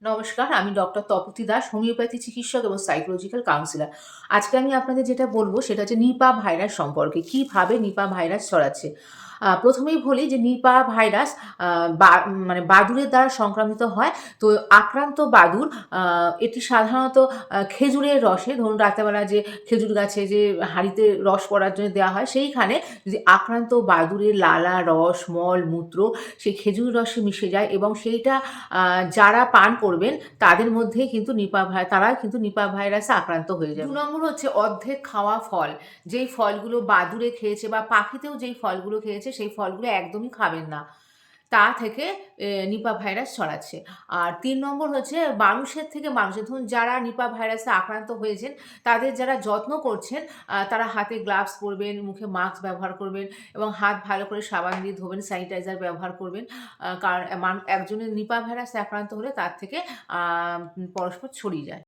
নমস্কার, আমি doctor Tapati Das, homeopathy চিকিৎসক এবং সাইকোলজিক্যাল কাউন্সিলর। আজকে আমি আপনাদের যেটা বলব সেটা হচ্ছে নিপা ভাইরাস সম্পর্কে। কিভাবে নিপা ভাইরাস ছড়াচ্ছে? প্রথমেই বলি যে নিপা ভাইরাস আ বা মানে বাদুড়ের দ্বারা সংক্রামিত হয়। তো আক্রান্ত বাদুড় এটি সাধারণত খেজুরের রসে, ধরুন রাতেরবেলা যে খেজুর গাছে যে হাঁড়িতে রস পড়ার জন্য দেওয়া হয়, সেইখানে যদি আক্রান্ত বাদুড়ের লালা, রস, মল, মূত্র সেই খেজুর রসে মিশে যায় এবং সেইটা যারা পান করবেন তাদের মধ্যেই কিন্তু তারা কিন্তু নিপা ভাইরাসে আক্রান্ত হয়ে যাবে। ২ নম্বর হচ্ছে অর্ধেক খাওয়া ফল। যেই ফলগুলো বাদুড়ে খেয়েছে বা পাখিতেও যেই ফলগুলো খেয়েছে সেই ফলগুলো একদমই খাবেন না। তা থেকে নিপা ভাইরাস ছড়াচ্ছে। আর ৩ নম্বর হচ্ছে মানুষের থেকে মানুষের, ধরুন যারা নিপা ভাইরাসে আক্রান্ত হয়েছেন তাদের যারা যত্ন করছেন তারা হাতে গ্লাভস পরবেন, মুখে মাস্ক ব্যবহার করবেন এবং হাত ভালো করে সাবান দিয়ে ধোবেন, স্যানিটাইজার ব্যবহার করবেন। কারণ একজনের নিপা ভাইরাসে আক্রান্ত হলে তার থেকে আ পরস্পর ছড়িয়ে যায়।